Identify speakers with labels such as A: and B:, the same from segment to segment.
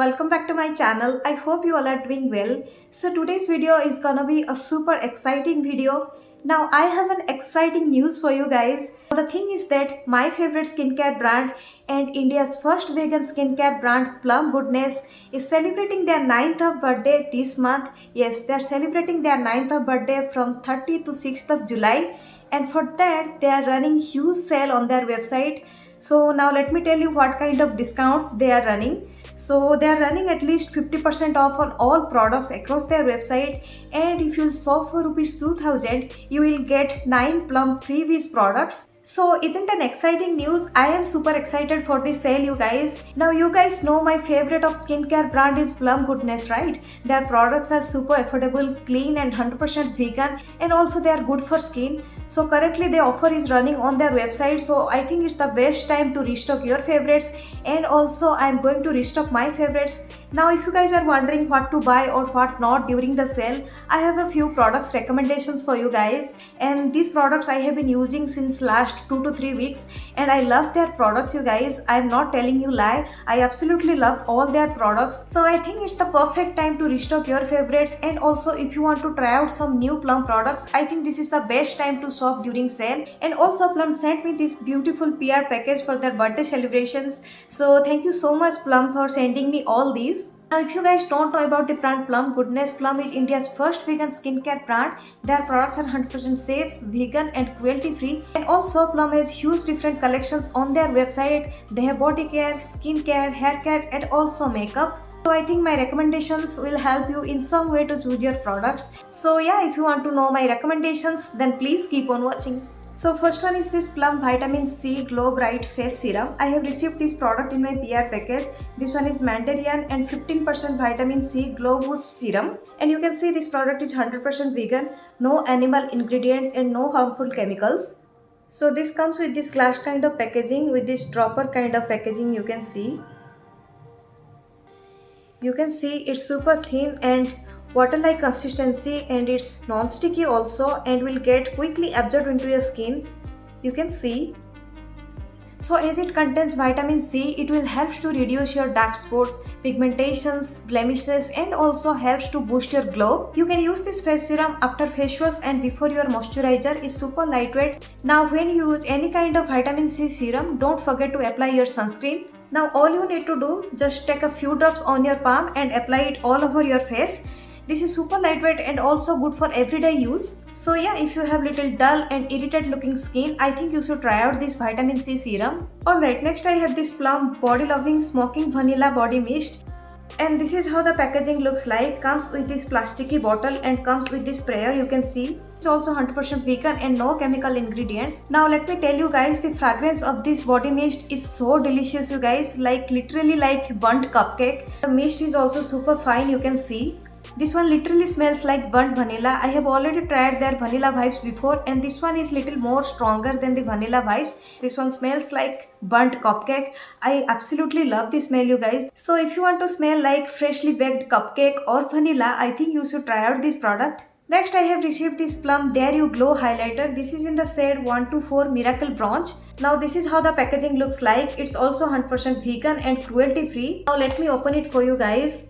A: welcome back to my channel. I hope you all are doing well. So today's video is gonna be a super exciting video. Now I have an exciting news for you guys. The thing is that my favorite skincare brand and India's first vegan skincare brand Plum Goodness is celebrating their 9th of birthday this month. Yes, they are celebrating their 9th of birthday from 30th to 6th of July, and for that they are running huge sale on their website. So now let me tell you what kind of discounts they are running. So they are running at least 50% off on all products across their website, and if you shop for rupees 2000 you will get 9 Plum freebies products. So isn't an exciting news? I am super excited for this sale, you guys. Now you guys know my favorite of skincare brand is Plum Goodness, right? Their products are super affordable, clean and 100% vegan, and also they are good for skin. So currently the offer is running on their website, so I think it's the best time to restock your favorites, and also I'm going to restock my favorites. Now if you guys are wondering what to buy or what not during the sale, I have a few products recommendations for you guys, and these products I have been using since last 2 to 3 weeks, and I love their products, you guys. I'm not telling you lie, I absolutely love all their products. So I think it's the perfect time to restock your favorites, and also if you want to try out some new Plum products, I think this is the best time to shop during sale. And also Plum sent me this beautiful PR package for their birthday celebrations, so thank you so much Plum for sending me all these. Now if you guys don't know about the brand Plum Goodness, Plum is India's first vegan skincare brand. Their products are 100% safe, vegan and cruelty free, and also Plum has huge different collections on their website. They have body care, skin care, hair care and also makeup. So I think my recommendations will help you in some way to choose your products. So yeah, if you want to know my recommendations, then please keep on watching. So first one is this Plum Vitamin C Glow Bright Face Serum. I have received this product in my PR package. This one is Mandarin and 15% Vitamin C Glow Boost Serum. And you can see this product is 100% vegan, no animal ingredients and no harmful chemicals. So this comes with this glass kind of packaging, with this dropper kind of packaging. You can see it's super thin and water-like consistency, and it's non-sticky also and will get quickly absorbed into your skin. You can see. So as it contains vitamin C, it will help to reduce your dark spots, pigmentations, blemishes, and also helps to boost your glow. You can use this face serum after face wash and before your moisturizer. Is super lightweight. Now when you use any kind of vitamin C serum, don't forget to apply your sunscreen. Now all you need to do, just take a few drops on your palm and apply it all over your face. This is super lightweight and also good for everyday use. So yeah, if you have little dull and irritated looking skin, I think you should try out this vitamin C serum. Alright, next I have this Plum Body Loving Smoking Vanilla Body Mist. And this is how the packaging looks like. Comes with this plasticky bottle and comes with this sprayer. You can see it's also 100% vegan and no chemical ingredients. Now let me tell you guys, the fragrance of this body mist is so delicious, you guys, like literally like burnt cupcake. The mist is also super fine. You can see this one literally smells like burnt vanilla. I have already tried their vanilla vibes before, and this one is little more stronger than the vanilla vibes. This one smells like burnt cupcake. I absolutely love the smell, you guys. So if you want to smell like freshly baked cupcake or vanilla, I think you should try out this product. Next I have received this Plum Dare You Glow highlighter. This is in the shade 124 Miracle Bronze. Now this is how the packaging looks like. It's also 100% vegan and cruelty free. Now let me open it for you guys.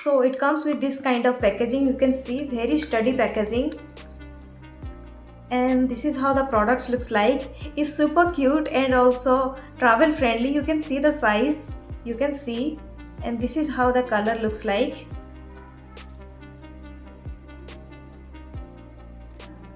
A: So it comes with this kind of packaging. You can see very sturdy packaging, and this is how the products looks like. It's super cute and also travel friendly. You can see the size, you can see, and this is how the color looks like.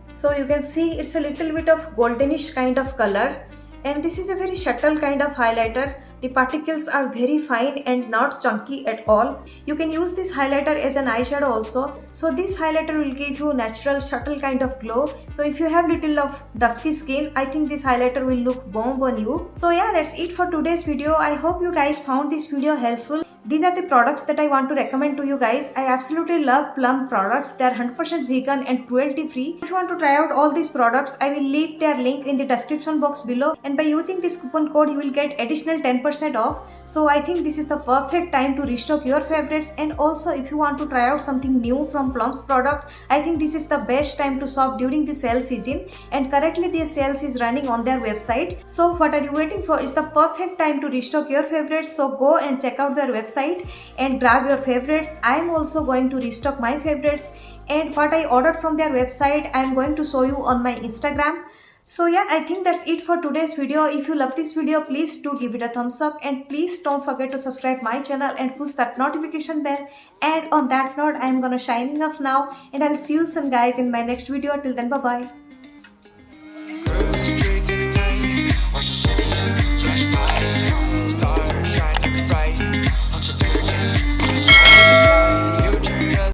A: So you can see it's a little bit of goldenish kind of color, and this is a very subtle kind of highlighter. The particles are very fine and not chunky at all. You can use this highlighter as an eyeshadow also. So this highlighter will give you natural subtle kind of glow. So if you have little of dusky skin, I think this highlighter will look bomb on you. So yeah, that's it for today's video. I hope you guys found this video helpful. these are the products that I want to recommend to you guys. I absolutely love Plum products. They are 100% vegan and cruelty free. If you want to try out all these products, I will leave their link in the description box below, and by using this coupon code you will get additional 10% off. So I think this is the perfect time to restock your favorites, and also if you want to try out something new from Plum's product, I think this is the best time to shop during the sale season, and currently this sales is running on their website. So what are you waiting for? It's the perfect time to restock your favorites. So go and check out their website and grab your favorites. I am also going to restock my favorites, and what I ordered from their website I am going to show you on my Instagram. So yeah, I think that's it for today's video. If you love this video, please do give it a thumbs up, and please don't forget to subscribe my channel and push that notification bell. And on that note, I am gonna signing off now, and I'll see you soon guys in my next video. Till then, bye bye.
B: Stars shining bright, I'm so beautiful.